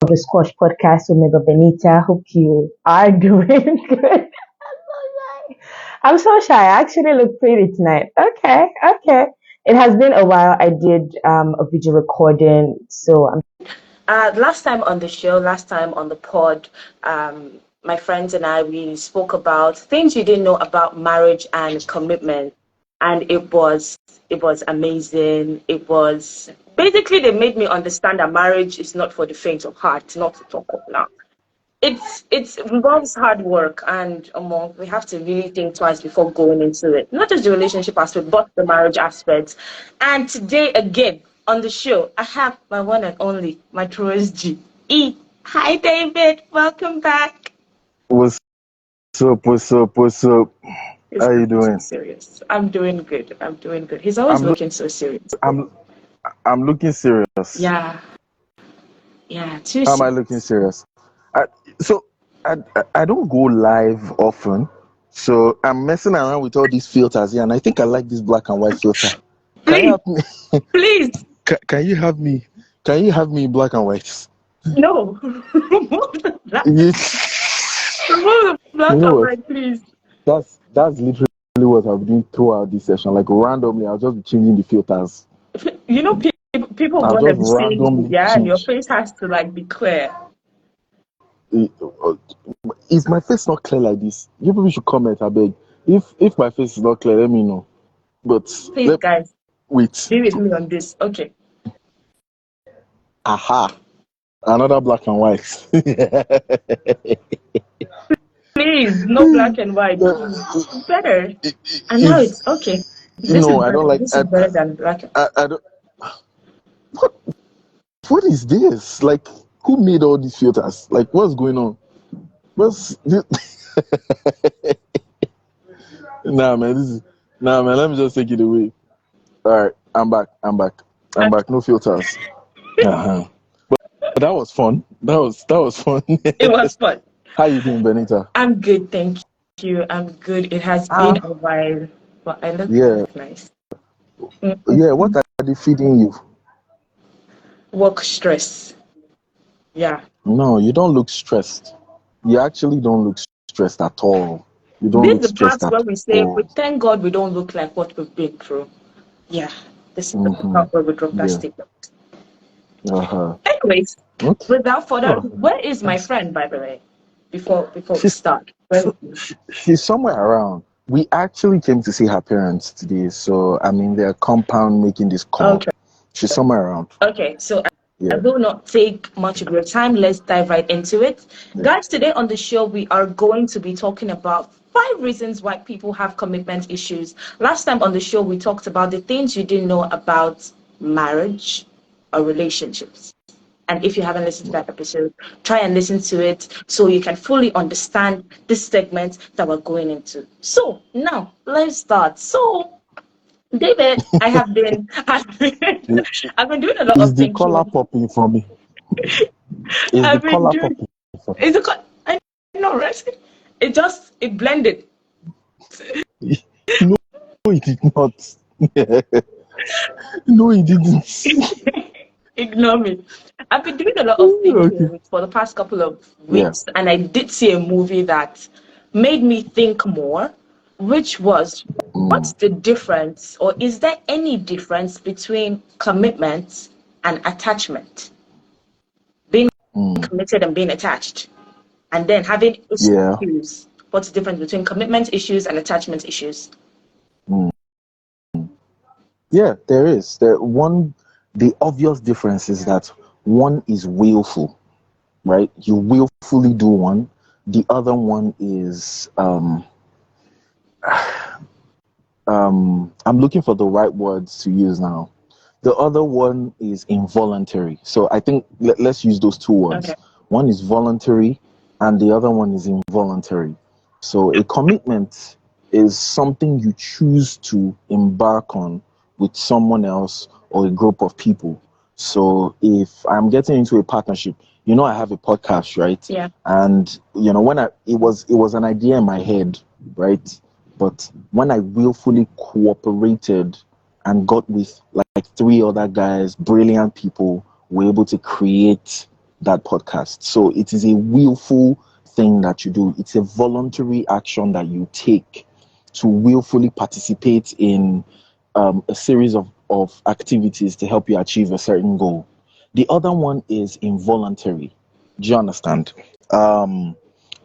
the Squash podcast with Mega Benita. Hope you are doing good. I'm so shy. I actually look pretty tonight. Okay, okay. It has been a while. I did a video recording, so I'm. Last time on the show, last time on the pod, my friends and I we spoke about things you didn't know about marriage and commitment, and it was amazing. It was basically they made me understand that marriage is not for the faint of heart, not to talk of now. It involves hard work, and we have to really think twice before going into it. Not just the relationship aspect, but the marriage aspect. And today again on the show, I have my one and only, my truest G E. Hi David, welcome back. What's up? What's up? What's up? He's How you looking so doing? serious. I'm doing good. I'm doing good. He's always I'm look. looking so serious. I'm looking serious. Yeah, yeah, too How am I looking serious. serious? I, so I don't go live often, so I'm messing around with all these filters here, and I think I like this black and white filter. Can you Please, help me? please, Can you have me? Can you have me in black and white? no. Remove the black. You Remove the black know and what? white, please. That's literally what I've been throughout this session. Like randomly, I'll just be changing the filters. You know, people I'll want to just be seeing you, randomly yeah, and your change. face has to like be clear. Is my face not clear like this? You people should comment, I beg. If my face is not clear, let me know. But Please, let guys, wait. be with me on this. Okay. Aha. Another black and white. Please, no black and white. Better. And now It's it's okay. This is no, I better. don't like. This is better than black. I don't. What what is this? Like, who made all these filters? Like, what's going on? What's this? Nah, man. Nah, man. Let me just take it away. All right, I'm back. I'm back. No filters. Uh-huh. But that was fun. That was fun. It was fun. How you doing, Benita? I'm good, thank you. I'm good. It has been a Ah, while, but I yeah, look nice. Mm, yeah. What are they feeding you? Work stress. Yeah. No, you don't look stressed. You actually don't look stressed at all. You don't This is look the part stressed where at we say, we all. thank God we don't look like what we've been through. Yeah. This is the Mm-hmm. part where we drop that Yeah. statement. Uh-huh. Anyways, Okay. without further Oh, ado, where is my that's, friend, by the way? Before we she's start. Where is so, she? she's somewhere around. We actually came to see her parents today, so I'm in their compound making this call. Okay. She's somewhere around. Okay, so I Yeah. will not take much of your time. Let's dive right into it. Yeah. Guys, today on the show, we are going to be talking about 5 reasons why people have commitment issues. Last time on the show, we talked about the things you didn't know about marriage or relationships. And if you haven't listened to that episode, try and listen to it so you can fully understand this segment that we're going into. So now let's start. So David, I've been doing a lot Is of the collar thinking. popping for me? Is the I've been collar doing popping for it's a I know, right? It blended. me? No, it did not. No, it didn't. Ignore me. I've been doing a lot of Okay. thinking for the past couple of Yeah. weeks, and I did see a movie that made me think more, which was what's Mm, the difference, or is there any difference between commitment and attachment? Being mm, committed and being attached, and then having yeah. issues. What's the difference between commitment issues and attachment issues? Mm. Yeah, there is. The obvious difference is that one is willful, right? You willfully do one. The other one is I'm looking for the right words to use now. The other one is involuntary. So I think let's use those two Okay. words. One is voluntary and the other one is involuntary. So a commitment is something you choose to embark on with someone else or a group of people. So if I'm getting into a partnership, I have a podcast, right? Yeah. And when it was an idea in my head, right? But when I willfully cooperated and got with like three other guys, brilliant people, were able to create that podcast. So it is a willful thing that you do. It's a voluntary action that you take to willfully participate in a series of activities to help you achieve a certain goal. The other one is involuntary. Do you understand?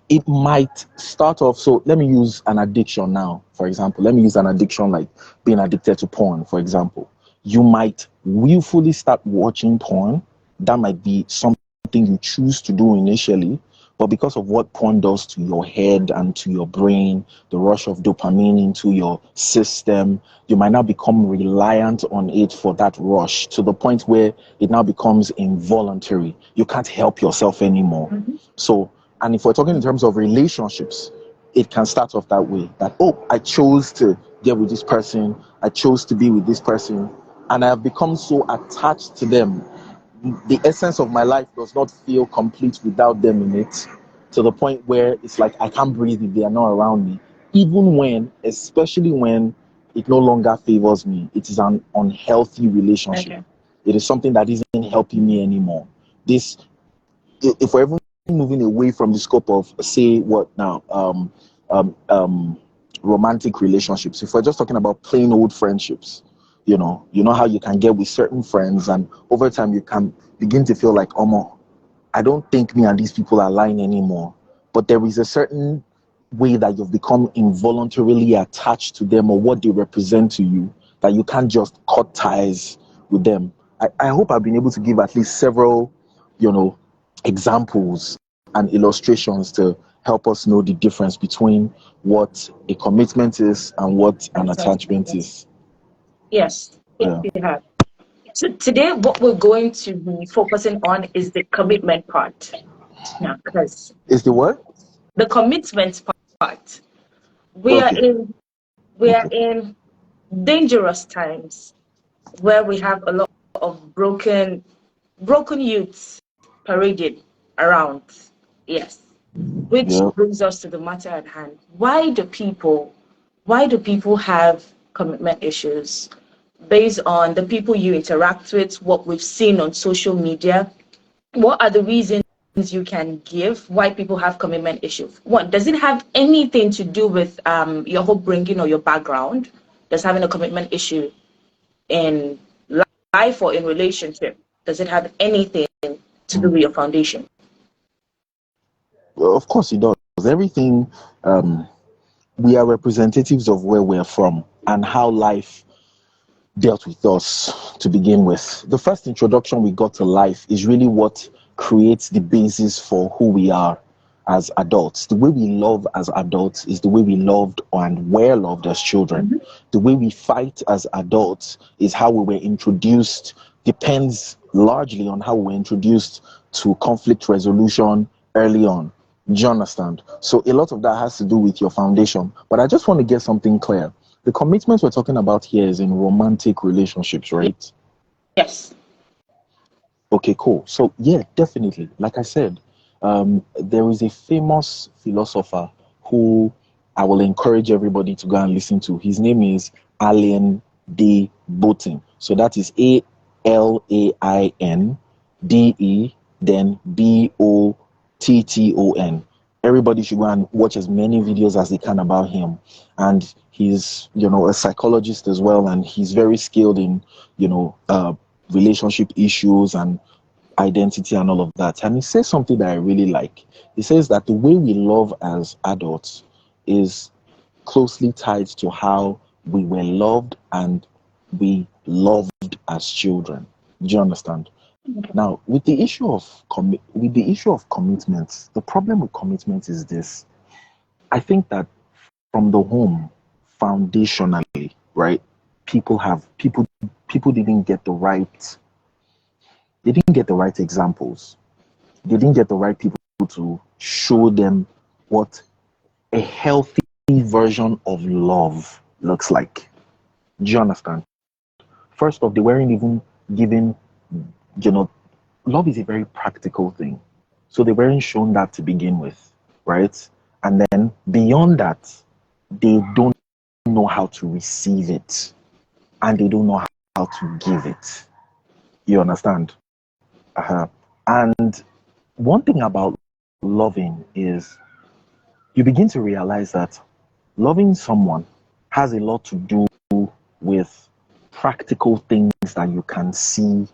It might start off. So let me use an addiction now, for example. Let me use an addiction like being addicted to porn, for example. You might willfully start watching porn. That might be something you choose to do initially, but because of what porn does to your head and to your brain, the rush of dopamine into your system, you might now become reliant on it for that rush to the point where it now becomes involuntary. You can't help yourself anymore. So, and if we're talking in terms of relationships, it can start off that way, that, oh, I chose to get with this person, I chose to be with this person, and I have become so attached to them. The essence of my life does not feel complete without them in it, to the point where it's like I can't breathe if they are not around me, even when, especially when it no longer favors me. It is an unhealthy relationship. Okay. It is something that isn't helping me anymore. This, if we're even moving away from the scope of, say, what now, romantic relationships, if we're just talking about plain old friendships, you know how you can get with certain friends, and over time you can begin to feel like, oh, I don't think me and these people align anymore. But there is a certain way that you've become involuntarily attached to them or what they represent to you, that you can't just cut ties with them. I hope I've been able to give at least several, examples and illustrations to help us know the difference between what a commitment is and what an attachment is. Yes, yes, Yeah. you have. So today, what we're going to be focusing on is the commitment part. Now, because Is the what? the commitment part, we are Okay. in we are Okay. in dangerous times where we have a lot of broken youths paraded around. Yes. Which Yeah. brings us to the matter at hand. Why do people have commitment issues? Based on the people you interact with, what we've seen on social media, what are the reasons you can give why people have commitment issues? One, does it have anything to do with your upbringing or your background? Does having a commitment issue in life or in relationship, does it have anything to do Mm. with your foundation? Well, of course it does. Everything, we are representatives of where we're from and how life dealt with us to begin with. The first introduction we got to life is really what creates the basis for who we are as adults. The way we love as adults is the way we loved and were loved as children. The way we fight as adults is how we were introduced, depends largely on how we were introduced to conflict resolution early on. Do you understand? So a lot of that has to do with your foundation. But I just want to get something clear. The commitment we're talking about here is in romantic relationships, right? Yes. Okay, cool. So yeah, definitely. Like I said, there is a famous philosopher who I will encourage everybody to go and listen to. His name is Alain de Botton. So that is ALAINDE, then BOTTON. Everybody should go and watch as many videos as they can about him. And he's, a psychologist as well, and he's very skilled in, relationship issues and identity and all of that. And he says something that I really like. He says that the way we love as adults is closely tied to how we were loved and we loved as children. Do you understand? Now, with the issue of commitment, the problem with commitment is this. I think that from the home, foundationally, right? People didn't get the right examples. They didn't get the right people to show them what a healthy version of love looks like. Do you understand? First off, they weren't even given, you know, love is a very practical thing. So they weren't shown that to begin with, right? And then beyond that, they don't know how to receive it and they don't know how to give it. You understand? And one thing about loving is you begin to realize that loving someone has a lot to do with practical things that you can see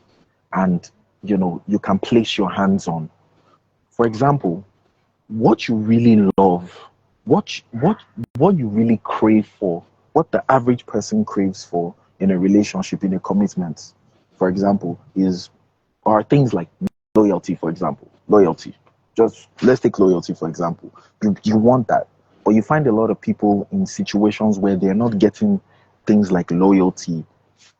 and you can place your hands on. For example, what you really love, what you really crave for, what the average person craves for in a relationship, in a commitment, for example, are things like loyalty, for example. Loyalty. Just let's take loyalty, for example. You want that. But you find a lot of people in situations where they're not getting things like loyalty,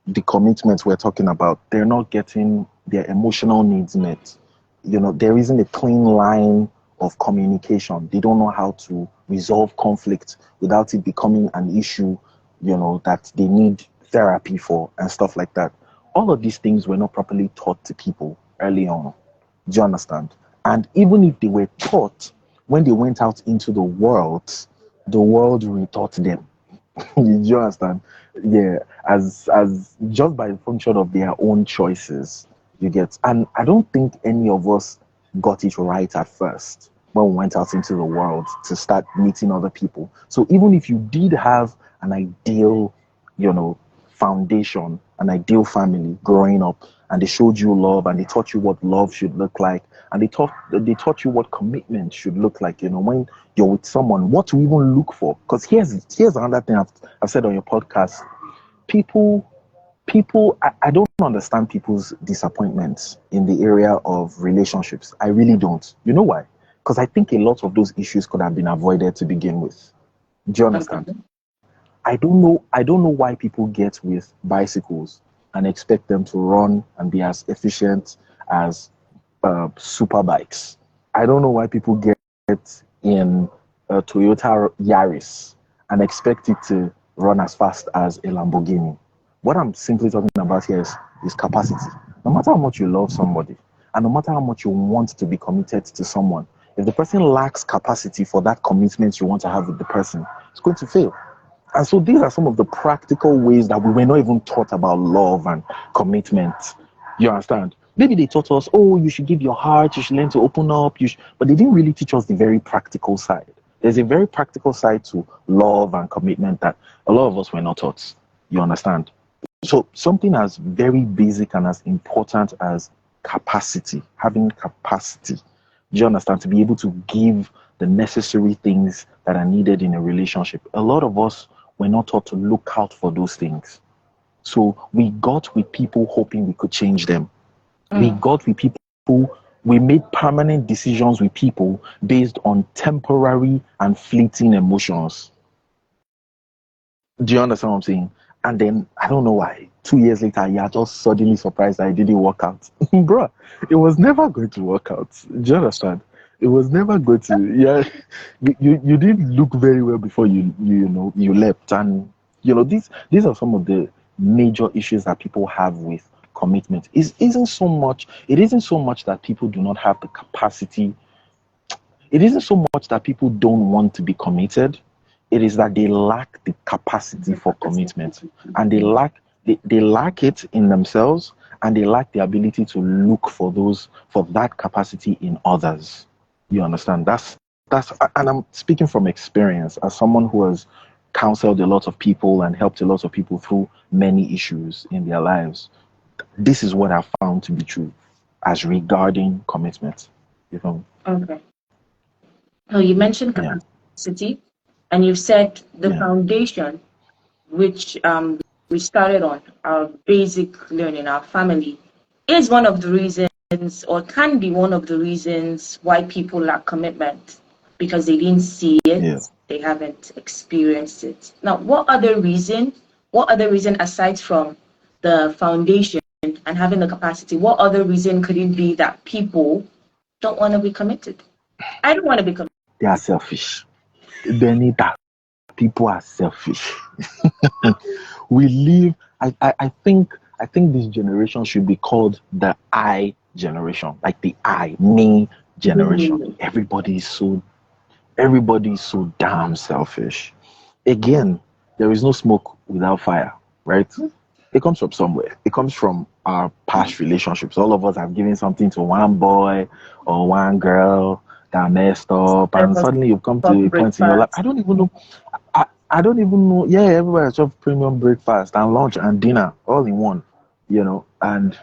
the commitments we're talking about, they're not getting their emotional needs met. There isn't a clean line of communication. They don't know how to resolve conflict without it becoming an issue, that they need therapy for and stuff like that. All of these things were not properly taught to people early on. Do you understand? And even if they were taught, when they went out into the world retaught them. Do you understand? Yeah, as just by the function of their own choices, you get. And I don't think any of us got it right at first when we went out into the world to start meeting other people. So even if you did have an ideal, foundation, an ideal family growing up, and they showed you love and they taught you what love should look like, and they taught you what commitment should look like, when you're with someone, what to even look for. Because here's another thing I've said on your podcast. People, I don't understand people's disappointments in the area of relationships. I really don't. You know why? Because I think a lot of those issues could have been avoided to begin with. Do you understand? Okay. I don't know why people get with bicycles and expect them to run and be as efficient as super bikes. I don't know why people get in a Toyota Yaris and expect it to run as fast as a Lamborghini. What I'm simply talking about here is capacity. No matter how much you love somebody, and no matter how much you want to be committed to someone, if the person lacks capacity for that commitment you want to have with the person, it's going to fail. And so these are some of the practical ways that we were not even taught about love and commitment. You understand? Maybe they taught us, oh, you should give your heart, you should learn to open up, but they didn't really teach us the very practical side. There's a very practical side to love and commitment that a lot of us were not taught. You understand? So something as very basic and as important as capacity, having capacity, do you understand? To be able to give the necessary things that are needed in a relationship. A lot of us were not taught to look out for those things. So we got with people hoping we could change them. We got with people, we made permanent decisions with people based on temporary and fleeting emotions. Do you understand what I'm saying? And then I don't know why. 2 years later, you're just suddenly surprised that it didn't work out. Bruh, it was never going to work out. Do you understand? It was never going to. Yeah, you didn't look very well before you left, and these are some of the major issues that people have with commitment. It isn't so much that people do not have the capacity. It isn't so much that people don't want to be committed. It is that they lack the capacity for commitment, and they lack it in themselves, and they lack the ability to look for that capacity in others. You understand? And I'm speaking from experience as someone who has counseled a lot of people and helped a lot of people through many issues in their lives. This is what I found to be true as regarding commitment. You know? Okay. Oh, you mentioned Yeah. capacity, and you've said the Yeah. foundation, which we started on, our basic learning, our family, is one of the reasons, or can be one of the reasons, why people lack commitment, because they didn't see it, Yeah. they haven't experienced it. Now, what other reason aside from the foundation and having the capacity, what other reason could it be that people don't want to be committed? I don't want to be committed. They are selfish. Benita, people are selfish. We live. I think this generation should be called the I generation, like the I, me generation. Everybody is so damn selfish. Again, there is no smoke without fire, right? It comes from somewhere. It comes from our past relationships. All of us have given something to one boy or one girl that messed up, and suddenly you've come to a point in your life. I don't even know. I don't even know. Yeah, everybody has just premium breakfast and lunch and dinner all in one, and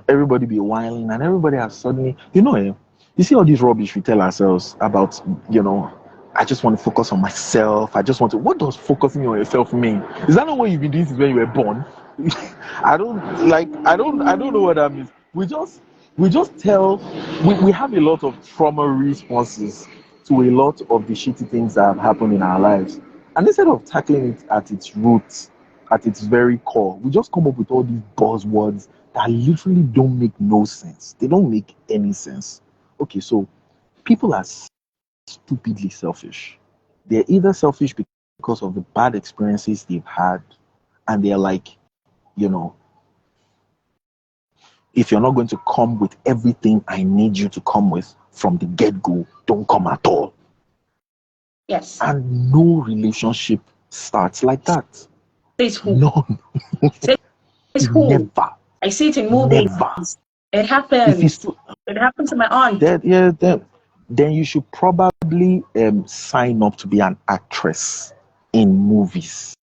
everybody be whining, and everybody has suddenly, you see all this rubbish we tell ourselves about, I just want to focus on myself. I just want to. What does focusing on yourself mean? Is that not what you've been doing since when you were born? I don't know what that means. We just tell. We have a lot of trauma responses to a lot of the shitty things that have happened in our lives, and instead of tackling it at its roots, at its very core, we just come up with all these buzzwords that literally don't make no sense. They don't make any sense. Okay, so people are stupidly selfish. They're either selfish because of the bad experiences they've had, and they're like, you know, if you're not going to come with everything I need you to come with from the get-go, don't come at all. Yes. And no relationship starts like that. Says who? None. Says who? Never. I see it in movies. Never. It happens. It happened to my aunt. Then you should probably sign up to be an actress in movies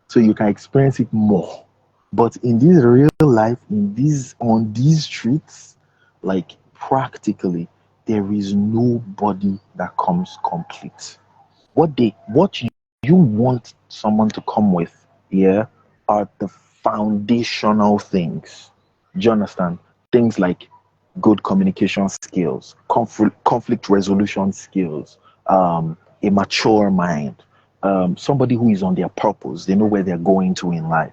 so you can experience it more. But in this real life, on these streets, like practically, there is nobody that comes complete. What you want someone to come with, are the foundational things. Do you understand? Things like good communication skills, conflict resolution skills, a mature mind, somebody who is on their purpose. They know where they're going to in life.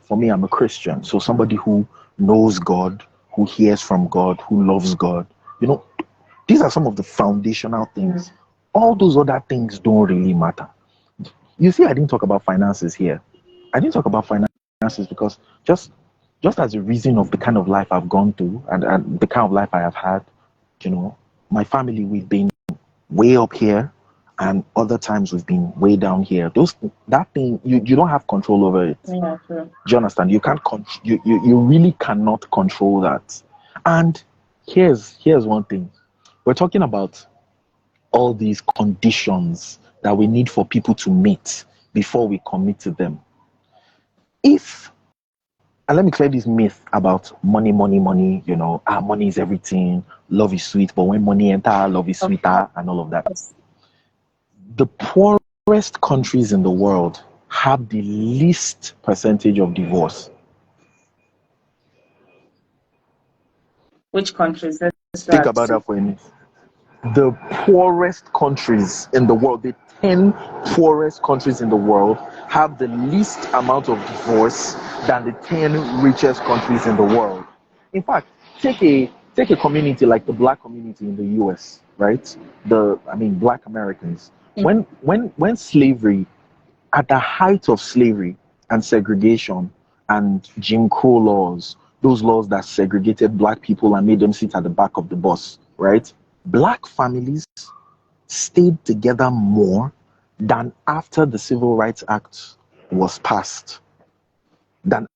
For me, I'm a Christian, so somebody who knows God, who hears from God, who loves God. These are some of the foundational things. All those other things don't really matter. You see, I didn't talk about finances here. I didn't talk about finances because just as a reason of the kind of life I've gone through and the kind of life I have had, my family, we've been way up here, and other times we've been way down here. That thing, you don't have control over it. Yeah, true. Do you understand? You can't you really cannot control that. And here's one thing. We're talking about all these conditions that we need for people to meet before we commit to them. And let me clear this myth about money, money, money is everything, love is sweet, but when money enter, love is sweeter, and all of that. The poorest countries in the world have the least percentage of divorce. Which countries? Think about that for a minute. The poorest countries in the world, the 10 poorest countries in the world, have the least amount of divorce than the 10 richest countries in the world. In fact, take a community like the black community in the US, right? Black Americans. When slavery, at the height of slavery and segregation and Jim Crow laws, those laws that segregated black people and made them sit at the back of the bus, right? Black families stayed together more than after the Civil Rights Act was passed, than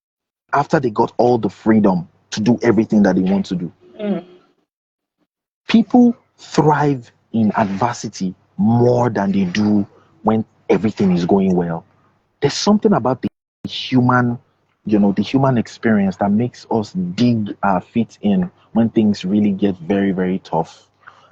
after they got all the freedom to do everything that they want to do. People thrive in adversity more than they do when everything is going well. There's something about the human experience that makes us dig our feet in when things really get very, very tough,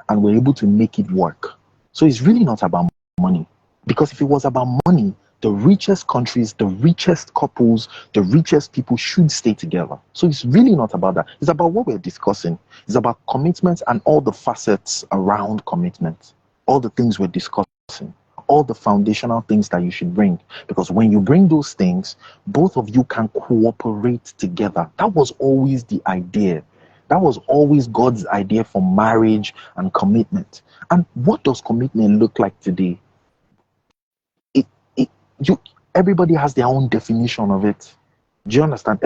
and we're able to make it work. So it's really not about money, because if it was about money, the richest countries, the richest couples, the richest people should stay together. So it's really not about that. It's about what we're discussing. It's about commitment and all the facets around commitment, all the things we're discussing, all the foundational things that you should bring. Because when you bring those things, both of you can cooperate together. That was always the idea. That was always God's idea for marriage and commitment. And what does commitment look like today? Everybody has their own definition of it. Do you understand?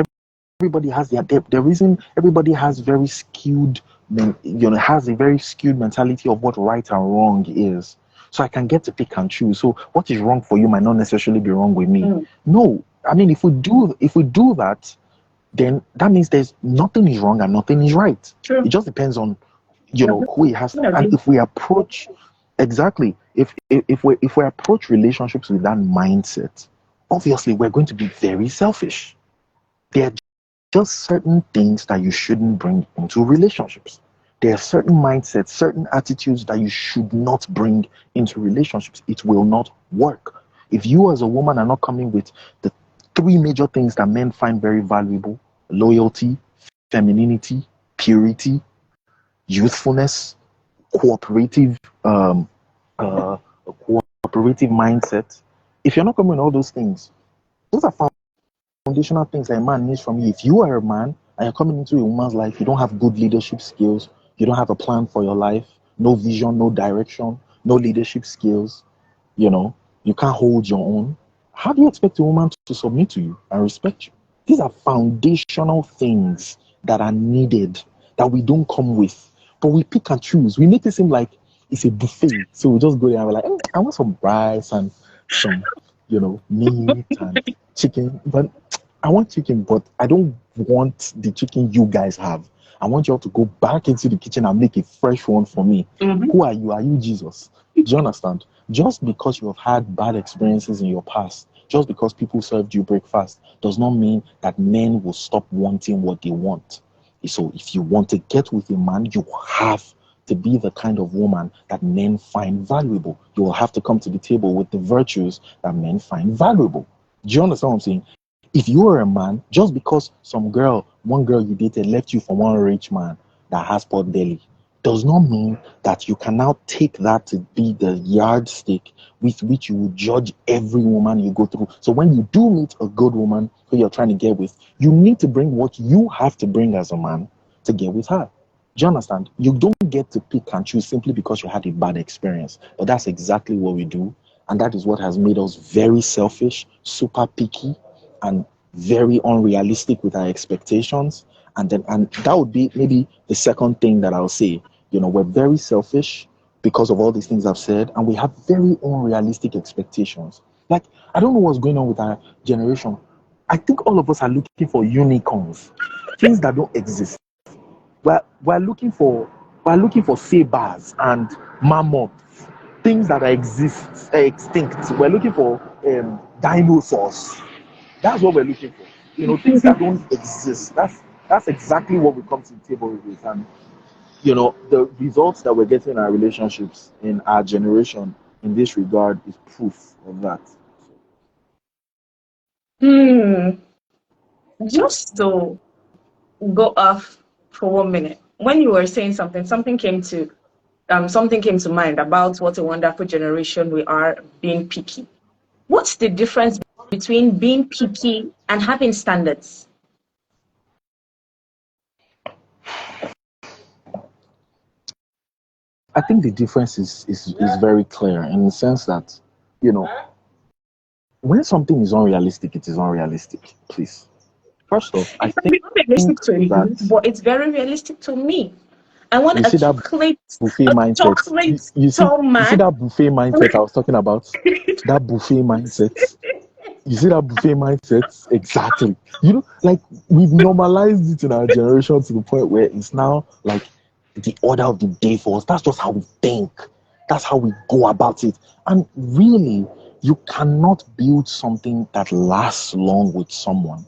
Everybody has the reason everybody has very skewed, has a very skewed mentality of what right and wrong is. So I can get to pick and choose. So what is wrong for you might not necessarily be wrong with me. No, if we do that, then that means there's nothing is wrong and nothing is right. True. It just depends on Yeah. who he has. Yeah. And if we approach exactly, if we approach relationships with that mindset, obviously we're going to be very selfish. There are just certain things that you shouldn't bring into relationships. There are certain mindsets, certain attitudes that you should not bring into relationships. It will not work. If you as a woman are not coming with the three major things that men find very valuable: loyalty, femininity, purity, youthfulness, cooperative, uh, cooperative mindset. If you're not coming with all those things, those are foundational things that a man needs from you. If you are a man and you're coming into a woman's life, you don't have good leadership skills, you don't have a plan for your life, no vision, no direction, no leadership skills, you can't hold your own. How do you expect a woman to submit to you and respect you? These are foundational things that are needed that we don't come with. But we pick and choose. We make it seem like it's a buffet. So we just go there and we're like, I want some rice and some, meat and chicken. But I want chicken, but I don't want the chicken you guys have. I want you all to go back into the kitchen and make a fresh one for me. Mm-hmm. Who are you? Are you Jesus? Do you understand? Just because you have had bad experiences in your past, just because people served you breakfast, does not mean that men will stop wanting what they want. So if you want to get with a man, you have to be the kind of woman that men find valuable. You will have to come to the table with the virtues that men find valuable. Do you understand what I'm saying? If you are a man, just because one girl you dated left you for one rich man that has pot belly, does not mean that you can now take that to be the yardstick with which you will judge every woman you go through. So when you do meet a good woman who you're trying to get with, you need to bring what you have to bring as a man to get with her. Do you understand? You don't get to pick and choose simply because you had a bad experience. But that's exactly what we do. And that is what has made us very selfish, super picky, and very unrealistic with our expectations. And that would be maybe the second thing that I'll say. We're very selfish because of all these things I've said, and we have very unrealistic expectations. Like, I don't know what's going on with our generation. I think all of us are looking for unicorns, things that don't exist. We're looking for sabers and mammoths, things that extinct. We're looking for dinosaurs. That's what we're looking for. Things that don't exist. That's exactly what we come to the table with. And the results that we're getting in our relationships in our generation in this regard is proof of that. Just to go off for 1 minute. When you were saying something, something came to mind about what a wonderful generation we are, being picky. What's the difference between being picky and having standards? I think the difference is very clear in the sense that, you know, when something is unrealistic, it is unrealistic. Please. First off, I It might be think unrealistic to you, that but it's very realistic to me. I want you see that buffet a mindset. chocolate You see tall you see man. that buffet mindset I was talking about? That buffet mindset. You see that buffet mindset? Exactly. Like, we've normalized it in our generation to the point where it's now like the order of the day for us. That's just how we think. That's how we go about it. And really, you cannot build something that lasts long with someone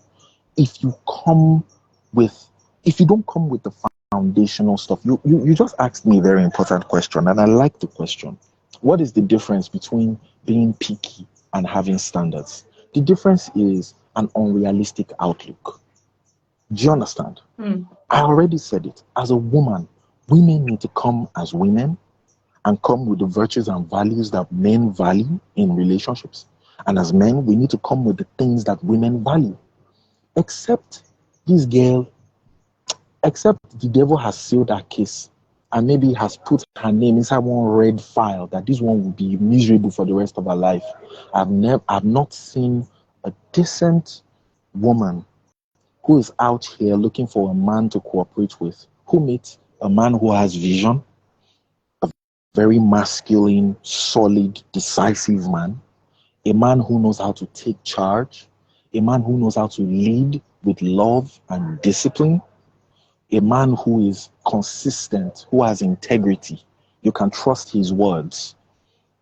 if you come with if you don't come with the foundational stuff. You just asked me a very important question, and I like the question. What is the difference between being picky and having standards? The difference is an unrealistic outlook. Do you understand? I already said it. As a woman, women need to come as women and come with the virtues and values that men value in relationships. And as men, we need to come with the things that women value. Except this girl, except the devil has sealed her case and maybe has put her name inside one red file that this one will be miserable for the rest of her life. I've not seen a decent woman who is out here looking for a man to cooperate with, who meets a man who has vision, a very masculine, solid, decisive man, a man who knows how to take charge, a man who knows how to lead, with love and discipline, a man who is consistent, who has integrity. You can trust his words.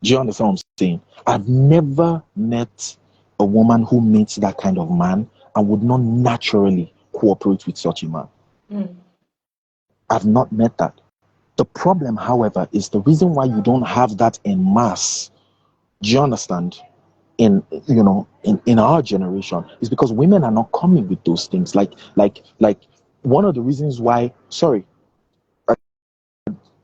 Do you understand what I'm saying? I've never met a woman who meets that kind of man and would not naturally cooperate with such a man. I've not met that. The problem, however, is the reason why you don't have that in mass. Do you understand? In our generation is because women are not coming with those things. Like one of the reasons why, sorry,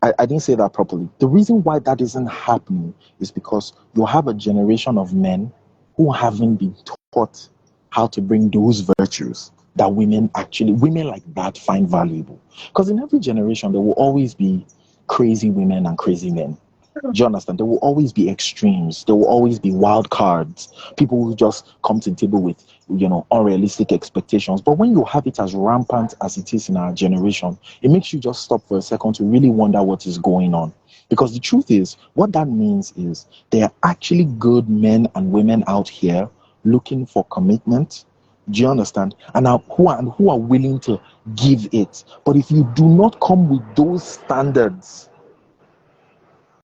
I didn't say that properly. The reason why that isn't happening is because you have a generation of men who haven't been taught how to bring those virtues that women like that find valuable. Because in every generation, there will always be crazy women and crazy men. Do you understand? There will always be extremes. There will always be wild cards. People who just come to the table with, unrealistic expectations. But when you have it as rampant as it is in our generation, it makes you just stop for a second to really wonder what is going on. Because the truth is, what that means is there are actually good men and women out here looking for commitment. Do you understand? And who are willing to give it. But if you do not come with those standards,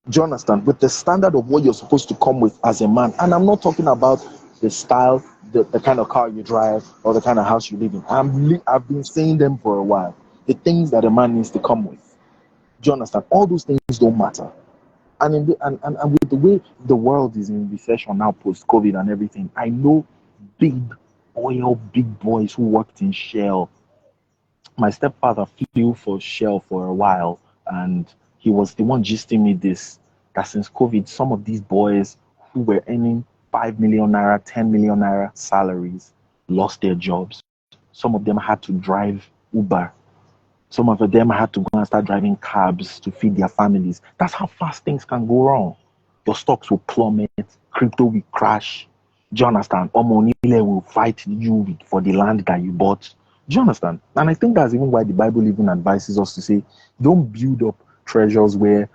do you understand? With the standard of what you're supposed to come with as a man. And I'm not talking about the style, the kind of car you drive, or the kind of house you live in. I've been saying them for a while. The things that a man needs to come with. Do you understand? All those things don't matter. And with the way the world is in recession now, post-COVID and everything, I know big boys who worked in Shell. My stepfather flew for Shell for a while, and he was the one gisting me this, that since COVID, some of these boys who were earning 5 million naira, 10 million naira salaries lost their jobs. Some of them had to drive Uber. Some of them had to go and start driving cabs to feed their families. That's how fast things can go wrong. Your stocks will plummet, crypto will crash. Do you understand? Omonile will fight you for the land that you bought. Do you understand? And I think that's even why the Bible even advises us to say, don't build up treasures where,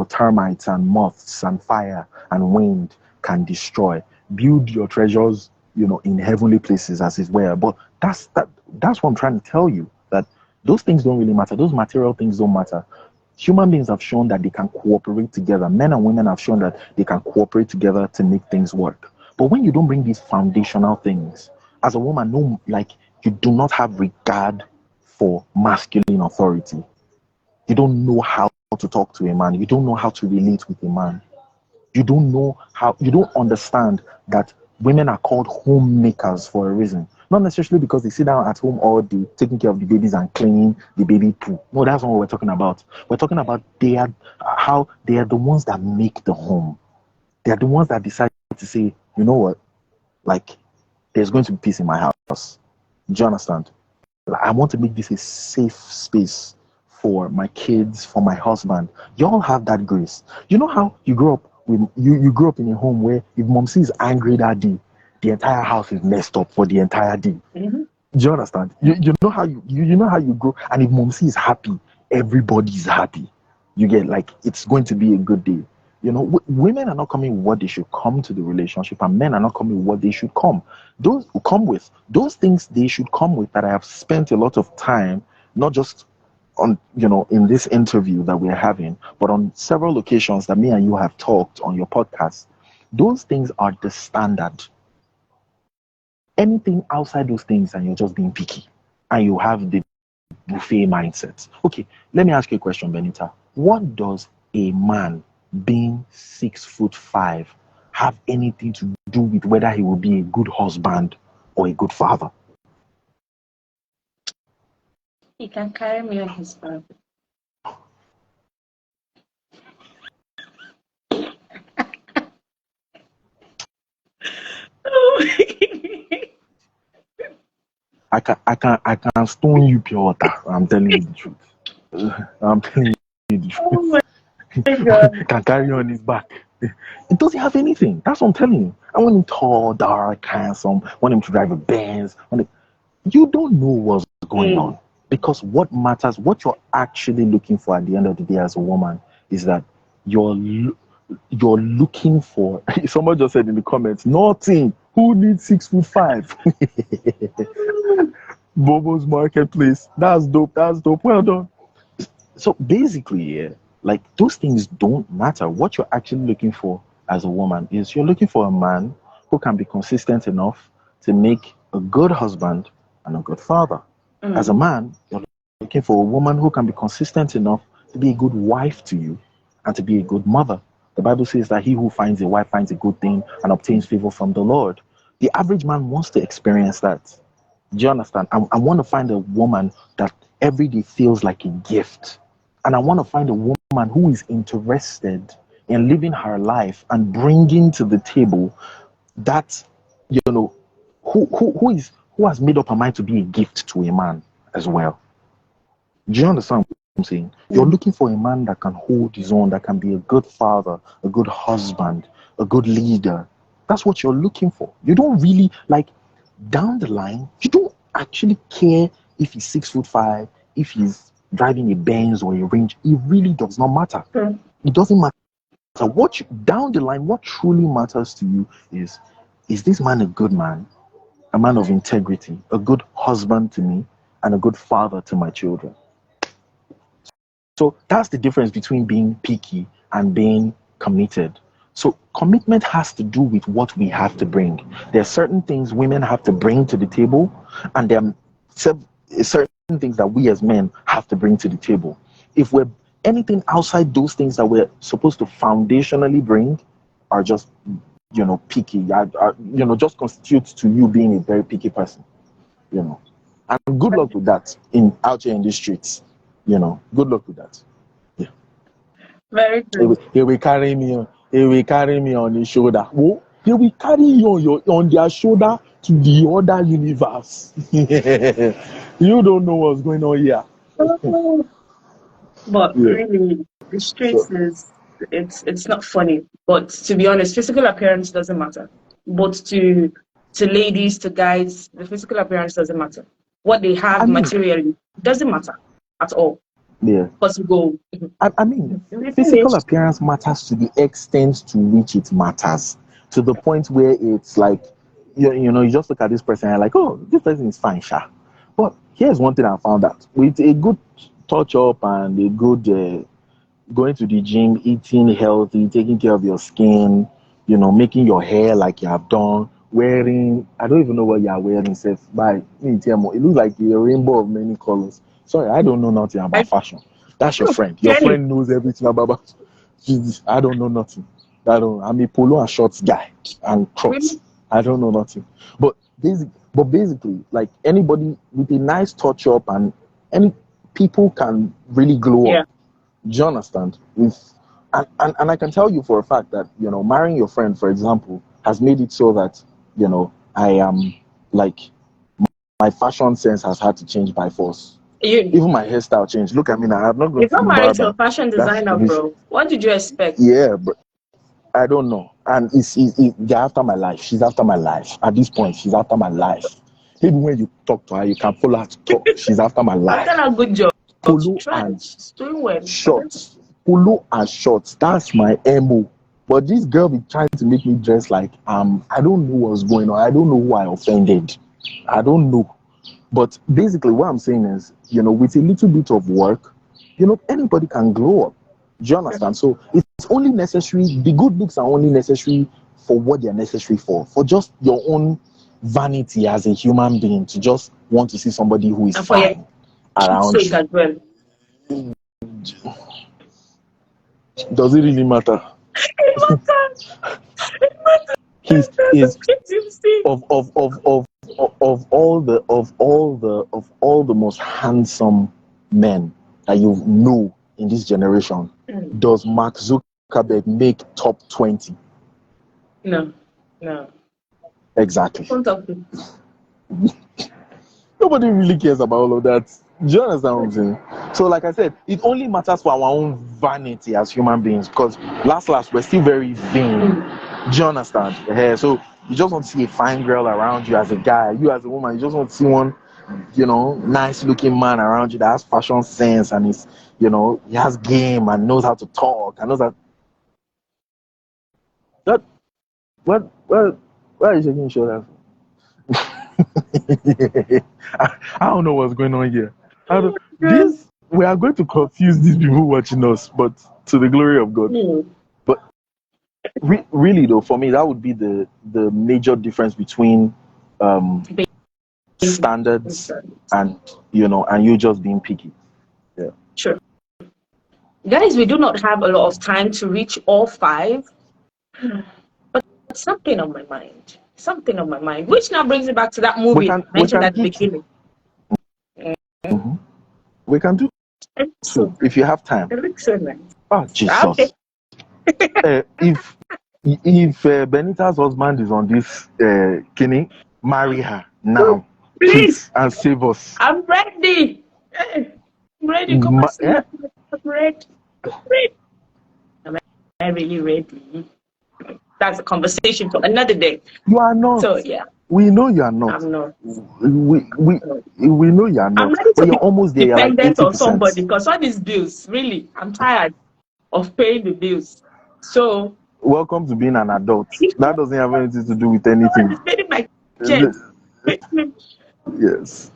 termites and moths and fire and wind can destroy. Build your treasures, in heavenly places, as it were. But that's what I'm trying to tell you, that those things don't really matter. Those material things don't matter. Human beings have shown that they can cooperate together. Men and women have shown that they can cooperate together to make things work. But when you don't bring these foundational things, as a woman, you do not have regard for masculine authority. You don't know how to talk to a man. You don't know how to relate with a man. You don't understand that women are called homemakers for a reason. Not necessarily because they sit down at home all day taking care of the babies and cleaning the baby poo. No, that's not what we're talking about. We're talking about how they are the ones that make the home. They are the ones that decide to say, you know what, there's going to be peace in my house. Do you understand? I want to make this a safe space for my kids, for my husband. You all have that grace. You know how you grew up you grew up in a home where if mom is angry that day, the entire house is messed up for the entire day. Mm-hmm. Do you understand? You know how you know how you grow, and if mom is happy, everybody's happy. You get it's going to be a good day. Women are not coming with what they should come to the relationship, and men are not coming with what they should come. Those things they should come with, that I have spent a lot of time, not just on, in this interview that we're having, but on several occasions that me and you have talked on your podcast. Those things are the standard. Anything outside those things, and you're just being picky, and you have the buffet mindset. Okay, let me ask you a question, Benita. What does a man being 6'5" have anything to do with whether he will be a good husband or a good father? He can carry me on his back. I can stone you pure water. I'm telling you the truth. I'm telling you the truth. Oh my God. Can carry on his back. It doesn't have anything. That's what I'm telling you. I want him tall, dark, handsome. Want him to drive a Benz. You don't know what's going on. Because what matters, what you're actually looking for at the end of the day as a woman, is that you're looking for. Someone just said in the comments, nothing. Who needs 6'5"? Bobo's Marketplace. That's dope. That's dope. Well done. So basically, yeah, like those things don't matter. What you're actually looking for as a woman is you're looking for a man who can be consistent enough to make a good husband and a good father. As a man, you're looking for a woman who can be consistent enough to be a good wife to you and to be a good mother. The Bible says that he who finds a wife finds a good thing and obtains favor from the Lord. The average man wants to experience that. Do you understand? I want to find a woman that every day feels like a gift. And I want to find a woman who is interested in living her life and bringing to the table that, you know, who has made up her mind to be a gift to a man as well. Do you understand what I'm saying? You're looking for a man that can hold his own, that can be a good father, a good husband, a good leader. That's what you're looking for. You don't really like down the line, you don't actually care if he's 6'5", if he's driving a Benz or a Range. It really does not matter. It doesn't matter. Down the line, what truly matters to you is this man a good man, a man of integrity, a good husband to me, and a good father to my children. So that's the difference between being picky and being committed. So commitment has to do with what we have to bring. There are certain things women have to bring to the table, and there are certain things that we as men have to bring to the table. If we're anything outside those things that we're supposed to foundationally bring, are just picky. Just constitutes to you being a very picky person. And good luck with that out here in the streets. Good luck with that. Yeah. Very true. They will carry me on. They will carry me on his shoulder. Oh, they will carry you on their shoulder to the other universe. You don't know what's going on here. But Yeah. really, the streets So, is it's not funny. But to be honest, physical appearance doesn't matter. But to ladies, to guys, the physical appearance doesn't matter. What they have I mean, materially doesn't matter at all. yeah. Because you go, I mean, we physical finished. appearance matters to the extent to which it matters. To the point where it's like, you just look at this person and you're like, oh, this person is fine, sha. But here's one thing I found out. With a good touch up and a good going to the gym, eating healthy, taking care of your skin, making your hair like you have done, wearing, I don't even know what you are wearing, Seth. It looks like a rainbow of many colors. Sorry, I don't know nothing about fashion. That's your friend. Your Jenny, friend knows everything about. I don't know nothing. I'm a polo and shorts guy and crocs. really? I don't know nothing. Basically, like anybody with a nice touch up and any people can really glow Yeah. up. Do you understand? And I can tell you for a fact that, marrying your friend, for example, has made it so that, I am like, my fashion sense has had to change by force. Even my hairstyle changed. Look at me now. I'm not going You to got the married to barber. a fashion That's designer, bro. What did you expect? yeah, but I don't know. And they're after my life. She's after my life. At this point, she's after my life. Even when you talk to her, you can follow her to talk. She's after my I've life. done a good job. She Polo tried. and She's doing well. shorts. Polo and shorts. That's my MO. But this girl be trying to make me dress like I don't know what's going on. I don't know who I offended. I don't know. But basically what I'm saying is, with a little bit of work, anybody can glow up. Do you understand? So it's only necessary, the good looks are only necessary for what they're necessary for just your own vanity as a human being, to just want to see somebody who is And for your fine kids' around sake you. as well. Does it really matter? It matters. It matters. He's There's is a kids you see. of all the most handsome men that you know in this generation, does Mark Zuckerberg make top 20? No. No. Exactly. Don't talk to me. Nobody really cares about all of that. Do you understand what I'm saying? So like I said, it only matters for our own vanity as human beings, because last we're still very vain. Do you understand? So you just want to see a fine girl around you as a guy. You as a woman, you just want to see one, nice looking man around you that has fashion sense and is, he has game and knows how to talk and knows that what are you shaking your shoulders? I don't know what's going on here. I don't, Good. this we are going to confuse these people watching us, but to the glory of God. But really, though, for me, that would be the major difference between um, standards and and you just being picky. Yeah. Sure. Guys, we do not have a lot of time to reach all five, but something on my mind. Something on my mind. Which now brings me back to that We movie I can we mentioned can at the do beginning. mhm. We can do It's two so if you have time. it looks so nice. Oh Okay. Jesus! If Benita's husband is on this, Kenny, marry her now, Please, please, and save us. I'm ready. Hey, I'm ready. Come and see my face. I'm ready. I'm ready. Am I really ready? That's a conversation for another day. You are not. So yeah, We know you are not. I'm not. We know you are I'm not. ready But to you're be almost there. You're like dependent on somebody 80%. because all these bills, really, I'm tired of paying the bills. So Welcome to being an adult. if That doesn't have anything to do with someone anything. is paying my checks, Yes. Yes.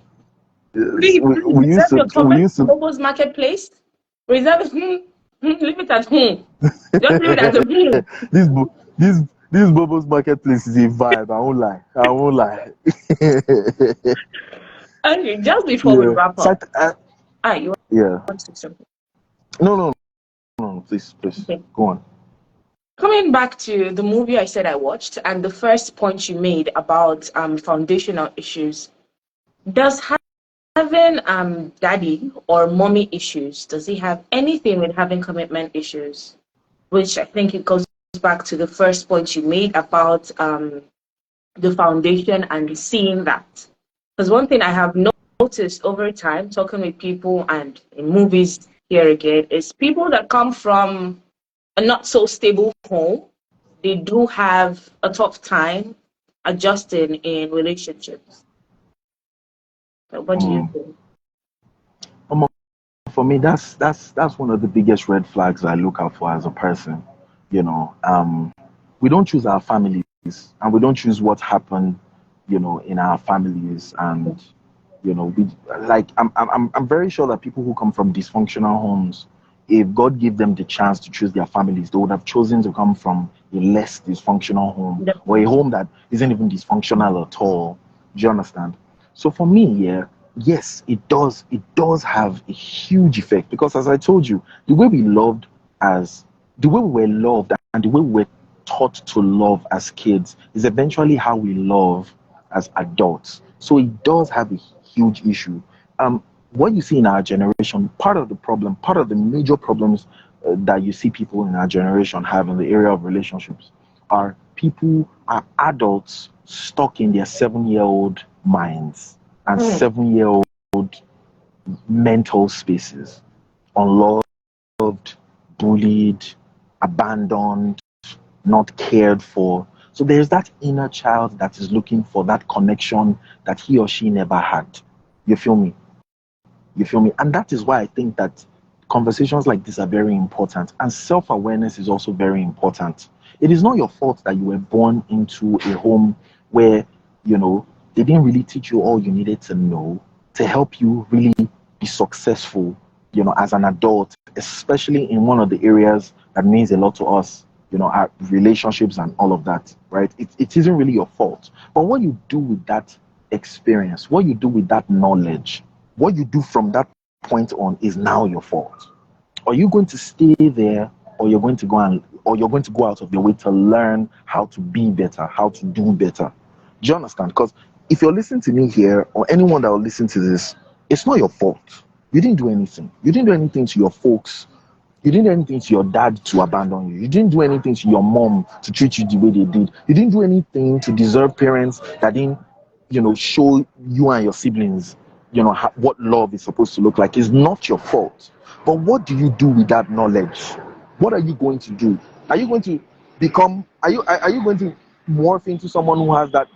please, We, please we used reserve to your we comment used to on Bobo's Marketplace. Reserve it. Leave it at home. Just leave it at the this this Bobo's marketplace is a vibe. I won't lie. I won't lie. Okay, just before we Yeah. wrap up, you Yeah. want to say something? No. Please. Okay. Go on. Coming back to the movie I said I watched, and the first point you made about foundational issues, does having daddy or mommy issues, does he have anything with having commitment issues? Which I think it goes back to the first point you made about the foundation and seeing that. Because one thing I have noticed over time, talking with people and in movies here again, is people that come from a not so stable home, they do have a tough time adjusting in relationships. So what do you Mm. think? For me, that's one of the biggest red flags I look out for as a person. You know, we don't choose our families, and we don't choose what happened, in our families, and we like. I'm very sure that people who come from dysfunctional homes, if God gave them the chance to choose their families, they would have chosen to come from a less dysfunctional home or a Definitely. home that isn't even dysfunctional at all. Do you understand? So for me, yeah, yes, it does. It does have a huge effect because, as I told you, the way we were loved, and the way we were taught to love as kids is eventually how we love as adults. So it does have a huge issue. What you see in our generation, part of the major problems that you see people in our generation have in the area of relationships are adults stuck in their 7-year-old minds and Mm. 7-year-old mental spaces, unloved, bullied, abandoned, not cared for. So there's that inner child that is looking for that connection that he or she never had. You feel me? You feel me? And that is why I think that conversations like this are very important. And self awareness is also very important. It is not your fault that you were born into a home where, they didn't really teach you all you needed to know to help you really be successful, as an adult, especially in one of the areas that means a lot to us, our relationships and all of that, right? It isn't really your fault. But what you do with that experience, what you do with that knowledge, what you do from that point on is now your fault. Are you going to stay there, or you're going to go out of your way to learn how to be better, how to do better? Do you understand? Because if you're listening to me here, or anyone that will listen to this, it's not your fault. You didn't do anything. You didn't do anything to your folks. You didn't do anything to your dad to abandon you. You didn't do anything to your mom to treat you the way they did. You didn't do anything to deserve parents that didn't, show you and your siblings, what love is supposed to look like. It's not your fault. But what do you do with that knowledge? What are you going to do? Are you going to are you going to morph into someone who has that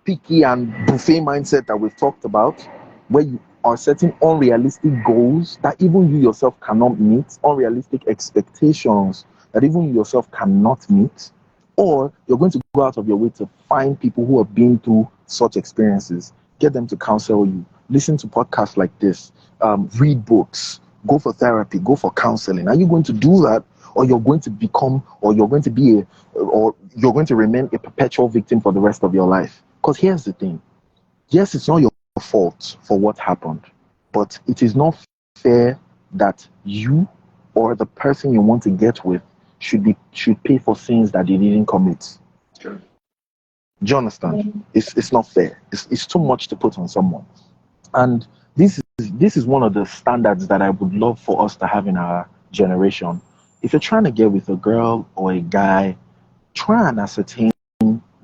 picky and buffet mindset that we've talked about, where you are setting unrealistic goals that even you yourself cannot meet, unrealistic expectations that even you yourself cannot meet? Or you're going to go out of your way to find people who have been through such experiences, get them to counsel you, listen to podcasts like this, read books, go for therapy, go for counseling. Are you going to do that? Or you're going to become, or you're going to be or you're going to remain a perpetual victim for the rest of your life? Because here's the thing. Yes, it's not your fault for what happened, but it is not fair that you or the person you want to get with should pay for sins that they didn't commit. True. Do you understand? It's not fair. It's too much to put on someone. And this is one of the standards that I would love for us to have in our generation. If you're trying to get with a girl or a guy, try and ascertain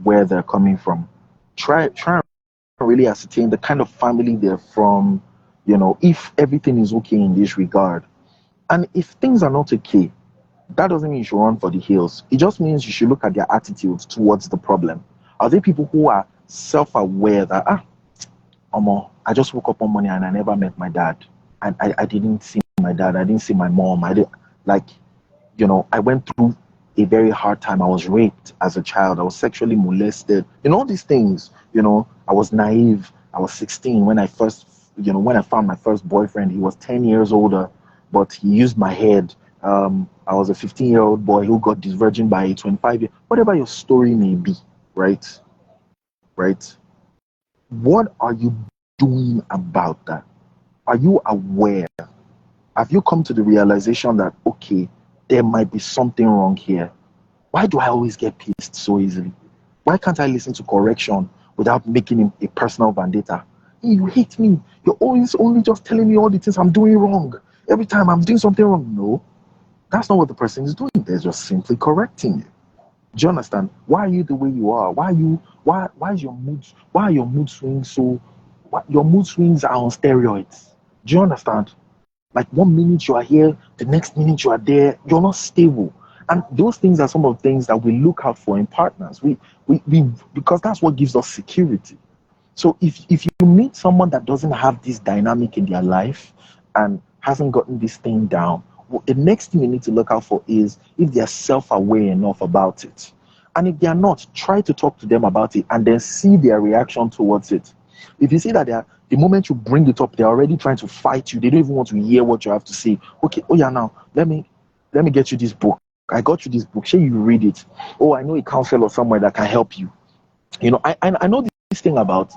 where they're coming from. Try and really ascertain the kind of family they're from, if everything is okay in this regard. And if things are not okay, that doesn't mean you should run for the hills. It just means you should look at their attitude towards the problem. Are they people who are self-aware that, I just woke up one morning and I never met my dad. And I didn't see my dad. I didn't see my mom. I didn't, like, I went through a very hard time. I was raped as a child. I was sexually molested. All these things, I was naive. I was 16 when I found my first boyfriend. He was 10 years older, but he used my head. I was a 15-year-old boy who got disvirgin by a 25-year. Whatever your story may be, right? Right? What are you doing about that? Are you aware? Have you come to the realization that, okay, there might be something wrong here? Why do I always get pissed so easily? Why can't I listen to correction without making him a personal vendetta? Hey, you hate me. You're always only just telling me all the things I'm doing wrong. Every time I'm doing something wrong. No, that's not what the person is doing. They're just simply correcting you. Do you understand? Why are you the way you are? Why is your mood swings so, your mood swings are on steroids? Do you understand? Like 1 minute you are here, the next minute you are there. You're not stable. And those things are some of the things that we look out for in partners. We because that's what gives us security. So if you meet someone that doesn't have this dynamic in their life and hasn't gotten this thing down, the next thing you need to look out for is if they're self-aware enough about it. And if they are not, try to talk to them about it and then see their reaction towards it. If you see that the moment you bring it up, they're already trying to fight you. They don't even want to hear what you have to say. Okay, oh yeah, now let me get you this book. I got you this book. Shall you read it? Oh, I know a counselor somewhere that can help you. I know this thing about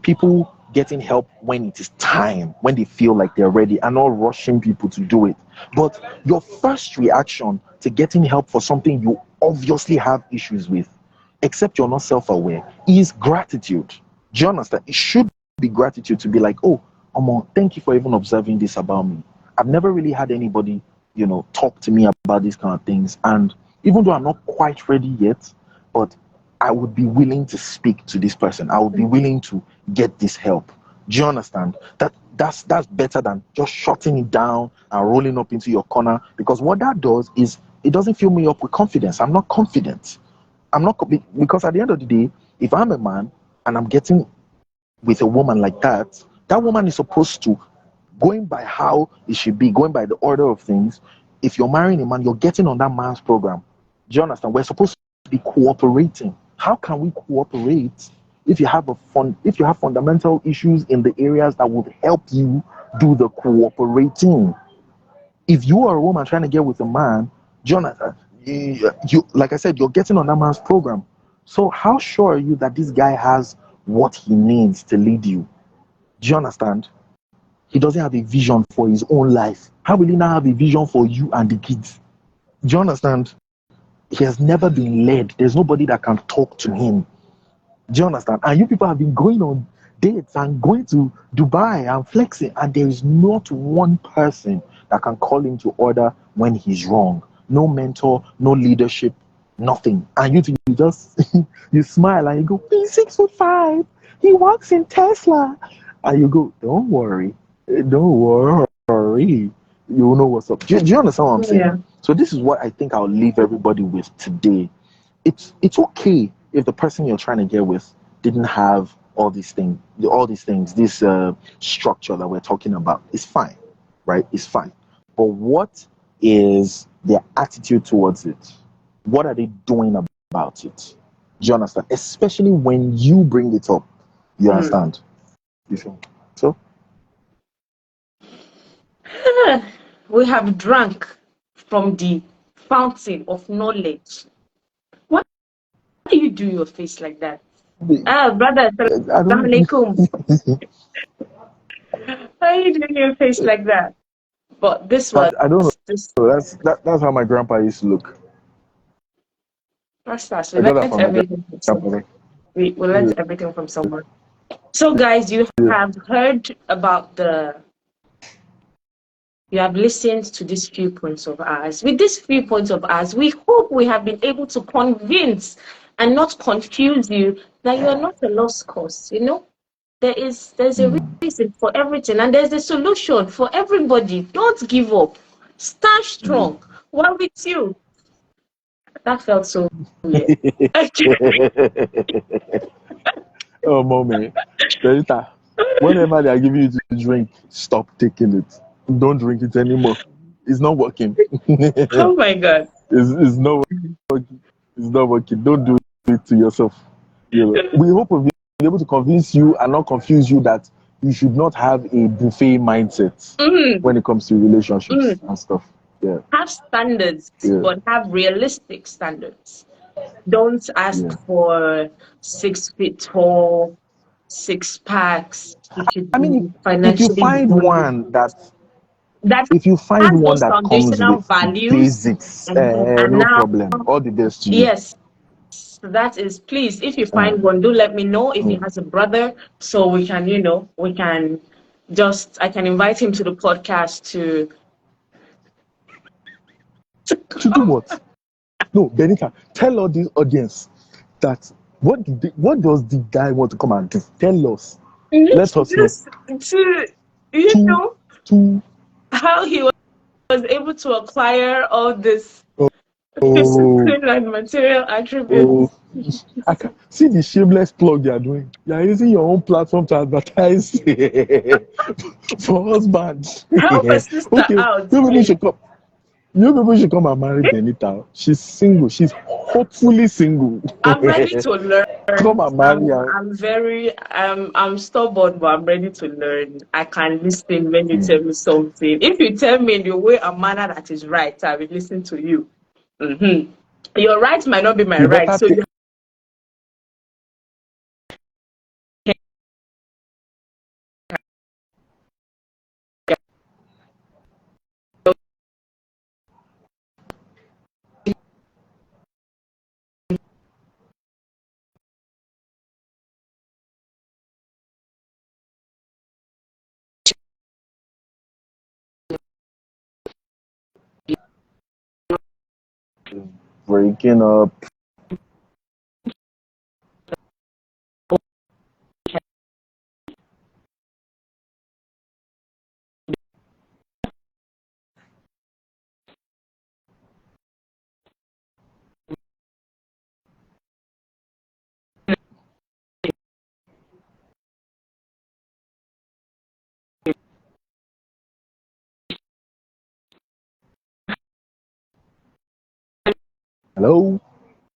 people getting help when it is time, when they feel like they're ready, and not rushing people to do it. But your first reaction to getting help for something you obviously have issues with, except you're not self-aware, is gratitude. Do you understand? It should be gratitude to be like, oh, Amo, thank you for even observing this about me. I've never really had anybody, talk to me about these kind of things. And even though I'm not quite ready yet, but I would be willing to speak to this person. I would be willing to get this help. Do you understand? That's better than just shutting it down and rolling up into your corner. Because what that does is it doesn't fill me up with confidence. I'm not confident. Because at the end of the day, if I'm a man and I'm getting with a woman like that, that woman is supposed to, going by how it should be, going by the order of things. If you're marrying a man, you're getting on that man's program. Do you understand? We're supposed to be cooperating. How can we cooperate if you have fundamental issues in the areas that would help you do the cooperating? If you are a woman trying to get with a man, Jonathan, you like I said, you're getting on that man's program. So how sure are you that this guy has what he needs to lead you? Do you understand? He doesn't have a vision for his own life. How will he now have a vision for you and the kids? Do you understand? He has never been led. There's nobody that can talk to him. Do you understand? And you people have been going on dates and going to Dubai and flexing, and there is not one person that can call him to order when he's wrong. No mentor, no leadership, nothing. And you just you smile and you go, he's 6'5". He works in Tesla. And you go, don't worry. Don't worry. You know what's up. Do you understand what I'm saying? Yeah. So this is what I think I'll leave everybody with today. It's okay if the person you're trying to get with didn't have all these things, this structure that we're talking about. It's fine, right? It's fine. But what is their attitude towards it? What are they doing about it. Do you understand? Especially when you bring it up. You understand? You feel? So We have drunk from the fountain of knowledge. Why do you do your face like that? Brother, I salam don't. alaikum. Why are you doing your face like that? But this was I don't this know. That's how my grandpa used to look. Rastas. We I got that learned from my everything from grandpa. someone. We learned everything from someone. So guys, you Yeah. have heard about you have listened to these few points of ours. With these few points of ours, we hope we have been able to convince and not confuse you that you are not a lost cause. You know, there's a reason for everything, and there's a solution for everybody. Don't give up. Stand strong. We're with you. That felt so weird. Oh, moment. Benita, whenever they are giving you to drink, stop taking it. Don't drink it anymore. It's not working. Oh my God. It's not working. It's not working. Don't do it to yourself. You know. We hope we've been able to convince you and not confuse you that you should not have a buffet mindset Mm, when it comes to relationships mm. and stuff. Yeah. Have standards, Yeah. but have realistic standards. Don't ask Yeah. for 6 feet tall, six packs. You should I be mean, if you financially find bold. one that That if you find has one those that comes foundational with the values. basics, And no now, problem. All the best to you. yes, that is, please, if you Uh, find one, do let me know if he mm. has a brother so we can, we can I can invite him to the podcast to To do what? No, Benita, tell all this audience that what does the guy want to come and do? Tell us. Let us know. just to, you To know, to how he was able to acquire all this oh physical and material attributes. oh I can see the shameless plug you are doing. You are using your own platform to advertise for husbands. Help a sister Okay, out, you people please. should come. You people should come and marry Benita. She's single. She's hopefully single. I'm ready to Come learn. and marry her. I'm very I'm stubborn, but I'm ready to learn. I can listen when you Mm. tell me something. If you tell me in the way a manner that is right, I will listen to you. Mm-hmm. Your right might not be my You right, better so take. you Breaking up. Hello.